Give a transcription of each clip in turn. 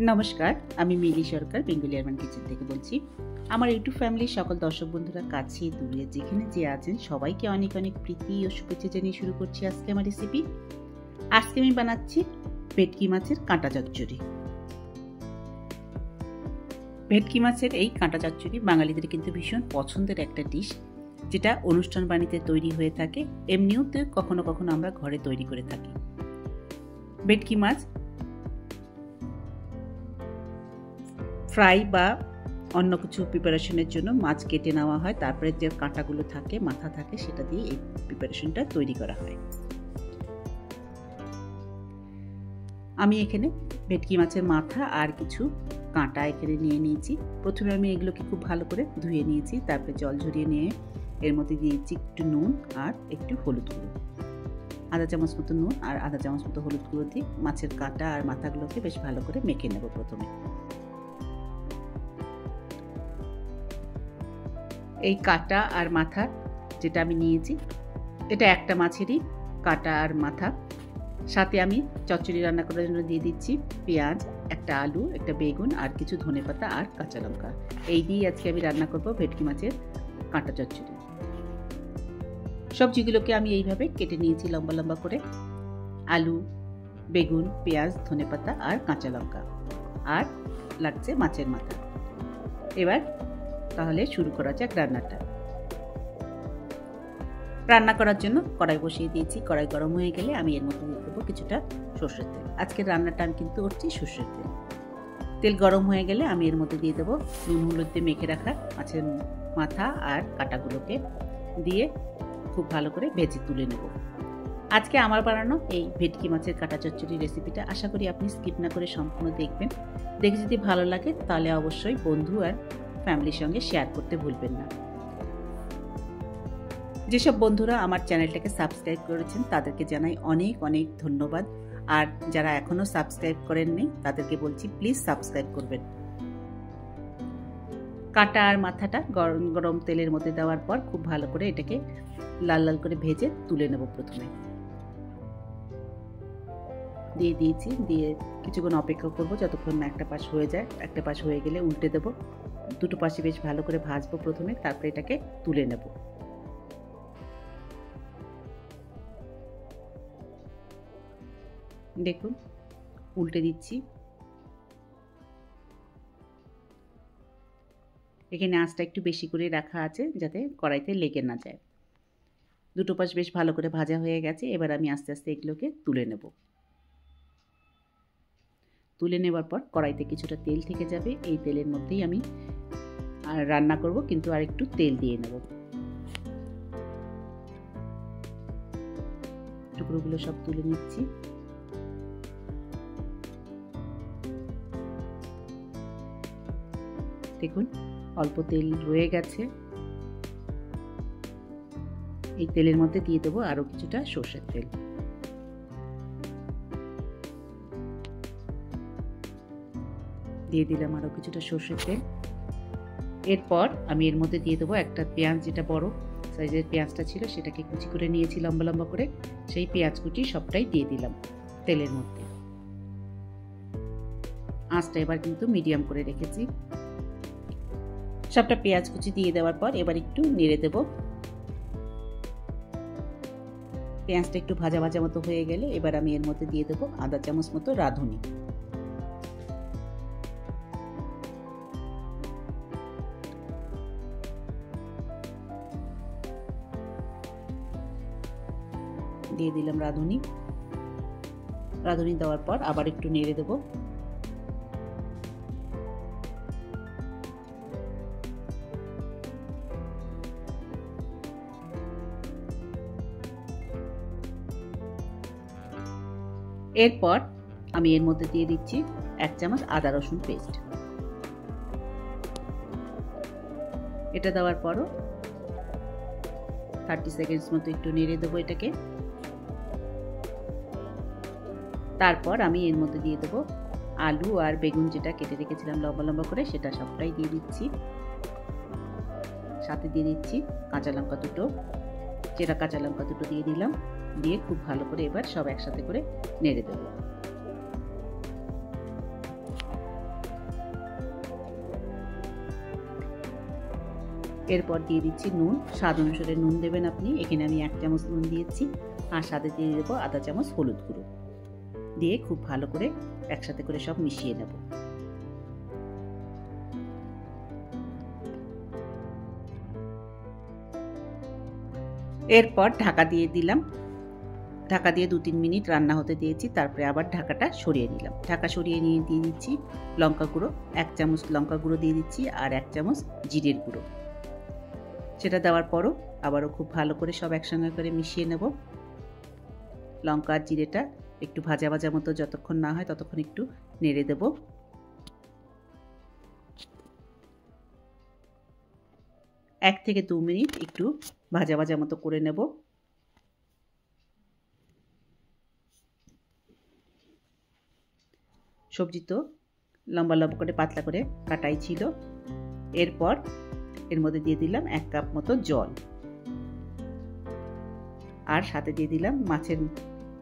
নমস্কার, আমি মিলি সরকার Bengali urban kitchen থেকে বলছি। আমার ইউটিউব ফ্যামিলির সকল দর্শক বন্ধুরা কাছে দূরে যেখানে যে আছেন সবাইকে অনেক অনেক প্রীতি ও শুভেচ্ছা জানিয়ে শুরু করছি আজকে আমার রেসিপি। আজকে আমি বানাচ্ছি ভেটকি মাছের কাঁটা চচ্চড়ি। ভেটকি মাছের এই কাঁটা চচ্চড়ি বাঙালিদের কিন্তু ভীষণ পছন্দের একটা ডিশ, যেটা অনুষ্ঠান বাড়িতে তৈরি হয়ে থাকে, এমনিও তো কখনো কখনো আমরা ঘরে তৈরি করে থাকি। ভেটকি মাছ ফ্রাই বা অন্য কিছু প্রিপারেশনের জন্য মাছ কেটে নেওয়া হয়, তারপরে যে কাঁটাগুলো থাকে, মাথা থাকে, সেটা দিয়ে এই প্রিপারেশনটা তৈরি করা হয়। আমি এখানে ভেটকি মাছের মাথা আর কিছু কাঁটা এখানে নিয়ে নিয়েছি। প্রথমে আমি এগুলোকে খুব ভালো করে ধুয়ে নিয়েছি, তারপরে জল ঝরিয়ে নিয়ে এর মধ্যে দিয়েছি একটু নুন আর একটু হলুদ গুঁড়ো। আধা চামচ মতো নুন আর আধা চামচ মতো হলুদ গুঁড়ো দিয়ে মাছের কাঁটা আর মাথাগুলোকে বেশ ভালো করে মেখে নেব। প্রথমে এই কাঁটা আর মাথা যেটা আমি নিয়েছি, এটা একটা মাছেরই কাঁটা আর মাথা। সাথে আমি চচ্চড়ি রান্না করার জন্য দিয়ে দিচ্ছি পেঁয়াজ, একটা আলু, একটা বেগুন আর কিছু ধনেপাতা আর কাঁচা লঙ্কা। এই দিয়ে আজকে আমি রান্না করব ভেটকি মাছের কাঁটা চচ্চড়ি। সবজিগুলোকে আমি এইভাবে কেটে নিয়েছি লম্বা লম্বা করে, আলু, বেগুন, পেঁয়াজ, ধনেপাতা আর কাঁচা লঙ্কা, আর লাগছে মাছের মাথা। এবার তাহলে শুরু করা যাক রান্নাটা। রান্না করার জন্য কড়াই বসিয়ে দিয়েছি। কড়াই গরম হয়ে গেলে আমি এর মধ্যে দিয়ে দেবো কিছুটা সর্ষের তেল। আজকের রান্নাটা আমি কিন্তু করছি সর্ষের তেল। তেল গরম হয়ে গেলে আমি এর মধ্যে দিয়ে দেবো নুন হলুদ দিয়ে মেখে রাখা মাছের মাথা আর কাঁটাগুলোকে দিয়ে খুব ভালো করে ভেজে তুলে নেব। আজকে আমার বানানো এই ভেটকি মাছের কাঁটা চচ্চড়ি রেসিপিটা আশা করি আপনি স্কিপ না করে সম্পূর্ণ দেখবেন। দেখে যদি ভালো লাগে তাহলে অবশ্যই বন্ধু আর ফ্যামিলির সঙ্গে শেয়ার করতে ভুলবেন না। যেসব বন্ধুরা আমার চ্যানেলটাকে সাবস্ক্রাইব করেছেন তাদেরকে জানাই অনেক অনেক ধন্যবাদ, আর যারা এখনও সাবস্ক্রাইব করেননি তাদেরকে বলছি প্লিজ সাবস্ক্রাইব করবেন। কাঁটা আর মাথাটা গরম গরম তেলের মধ্যে দেওয়ার পর খুব ভালো করে এটাকে লাল লাল করে ভেজে তুলে নেব। প্রথমে দিয়ে দিয়েছি, দিয়ে কিছুক্ষণ অপেক্ষা করবো যতক্ষণ না একটা পাশ হয়ে যায়। একটা পাশ হয়ে গেলে উল্টে দেবো, দুটো পাশে বেশ ভালো করে ভাজবো প্রথমে, তারপরে এটাকে তুলে নেব। দেখুন উল্টে দিচ্ছি। এখানে আঁচটা একটু বেশি করে রাখা আছে যাতে কড়াইতে লেগে না যায়। দুটো পাশ বেশ ভালো করে ভাজা হয়ে গেছে। এবার আমি আস্তে আস্তে এগুলোকে তুলে নেব। তুলে নেবার পর কড়াইতে কিছুটা তেল থেকে যাবে, এই তেলের মধ্যেই আমি রান্না করব, কিন্তু আর একটু তেল দিয়ে নেব। টুকরোগুলো সব তুলে নিচ্ছি। দেখুন অল্প তেল রয়ে গেছে। এই তেলের মধ্যে দিয়ে দেবো আরো কিছুটা সর্ষের তেল। দিয়ে দিলাম আরো কিছুটা সর্ষের তেল। এরপর আমি এর মধ্যে দিয়ে দেবো একটা পেঁয়াজ, যেটা বড় সাইজের পেঁয়াজটা ছিল সেটাকে কুচি করে নিয়েছি লম্বা লম্বা করে, সেই পেঁয়াজ কুচি সবটাই দিয়ে দিলাম তেলের মধ্যে। আঁচটা এবার কিন্তু মিডিয়াম করে রেখেছি। সবটা পেঁয়াজ কুচি দিয়ে দেওয়ার পর এবার একটু নেড়ে দেব। পেঁয়াজটা একটু ভাজা ভাজা মতো হয়ে গেলে এবার আমি এর মধ্যে দিয়ে দেবো আধা চামচ মতো রাঁধুনি। দিয়ে দিলাম রাঁধুনি। রাঁধুনি দেওয়ার পর আবার একটু নেড়ে দেব। এরপর আমি এর মধ্যে দিয়ে দিচ্ছি 1 চামচ আদা রসুন পেস্ট। এটা দেওয়ার পরও 30 সেকেন্ডস মতো একটু নেড়ে দেবো এটাকে। তারপর আমি এর মধ্যে দিয়ে দেবো আলু আর বেগুন যেটা কেটে রেখেছিলাম লম্বা লম্বা করে, সেটা সবটাই দিয়ে দিচ্ছি। সাথে দিয়ে দিচ্ছি কাঁচা লঙ্কা দুটো, চেরা কাঁচা লঙ্কা দুটো দিয়ে দিলাম। দিয়ে খুব ভালো করে এবার সব একসাথে করে নেড়ে দেবো। এরপর দিয়ে দিচ্ছি নুন, স্বাদ অনুসারে নুন দেবেন আপনি। এখানে আমি 1 চামচ নুন দিয়েছি, আর সাথে দিয়ে দেবো আধা চামচ হলুদ গুঁড়ো। দিয়ে খুব ভালো করে একসাথে করে সব মিশিয়ে নেব। এরপর ঢাকা দিয়ে দিলাম। ঢাকা দিয়ে 2-3 মিনিট রান্না হতে দিয়েছি, তারপরে আবার ঢাকাটা সরিয়ে নিলাম। ঢাকা সরিয়ে নিয়ে দিয়ে দিচ্ছি লঙ্কা গুঁড়ো, 1 চামচ লঙ্কা গুঁড়ো দিয়ে দিচ্ছি, আর 1 চামচ জিরের গুঁড়ো। সেটা দেওয়ার পরও আবারও খুব ভালো করে সব একসঙ্গে করে মিশিয়ে নেব। লঙ্কা আর জিরেটা একটু ভাজা ভাজা মতো যতক্ষণ না হয় ততক্ষণ একটু নেড়ে দেব। 1 থেকে 2 মিনিট একটু ভাজা ভাজা মতো করে নেব। সবজি তো লম্বা লম্বা করে পাতলা করে কাটাই ছিল। এরপর এর মধ্যে দিয়ে দিলাম 1 কাপ মতো জল, আর সাথে দিয়ে দিলাম মাছের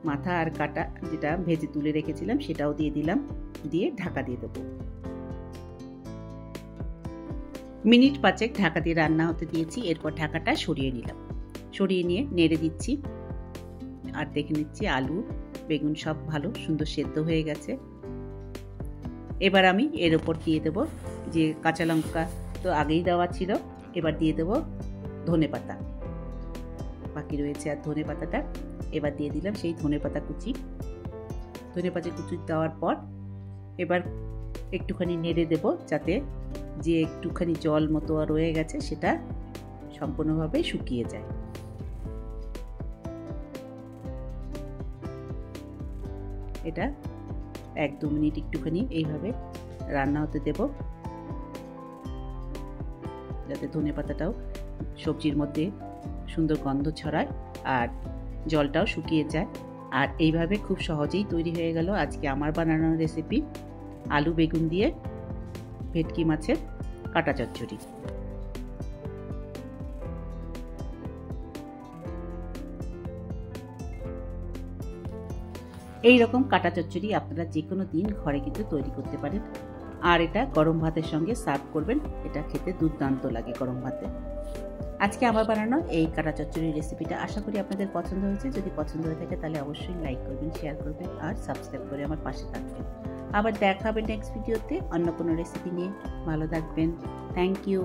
মাথা আর কাটা যেটা ভেজে তুলে রেখেছিলাম সেটাও দিয়ে দিলাম। দিয়ে ঢাকা দিয়ে দেবো। মিনিট 5 ঢাকা দিয়ে রান্না হতে দিয়েছি। এরপর ঢাকাটা সরিয়ে নিলাম। সরিয়ে নিয়ে নেড়ে দিচ্ছি, আর দেখে নিচ্ছি আলু বেগুন সব ভালো সুন্দর সেদ্ধ হয়ে গেছে। এবার আমি এর ওপর দিয়ে দেবো যে কাঁচা লঙ্কা তো আগেই দেওয়া ছিল, এবার দিয়ে দেবো ধনেপাতা। বাকি রয়েছে আর ধনেপাতাটা, এবার দিয়ে দিলাম সেই ধনেপাতা কুচি। ধনেপাতা কুচি দেওয়ার পর এবার একটুখানি নেড়ে দেব, যাতে যে একটুখানি জল মতো রয়ে গেছে সেটা সম্পূর্ণভাবে শুকিয়ে যায়। এটা 1-2 মিনিট একটুখানি এইভাবে রান্না হতে দেব, যাতে ধনেপাতাটাও সবজির মধ্যে সুন্দর গন্ধ ছড়ায় আর জলটাও শুকিয়ে যায়। আর এইভাবে খুব সহজেই তৈরি হয়ে গেল আজকে আমার বানানো রেসিপি আলু বেগুন দিয়ে ভেটকি মাছের কাটা চচ্চড়ি। এই রকম কাটা চচ্চড়ি আপনারা যে কোনো দিন ঘরে কিন্তু তৈরি করতে পারেন, আর এটা গরম ভাতের সঙ্গে সার্ভ করবেন। এটা খেতে দুর্দান্ত লাগে গরম ভাতে। আজকে আমার বানানো এই কাটা চচ্চড়ির রেসিপিটা আশা করি আপনাদের পছন্দ হয়েছে। যদি পছন্দ হয়ে থাকে তাহলে অবশ্যই লাইক করবেন, শেয়ার করবেন আর সাবস্ক্রাইব করে আমার পাশে থাকবেন। আবার দেখা হবে নেক্সট ভিডিওতে অন্য কোনো রেসিপি নিয়ে। ভালো থাকবেন। Thank you.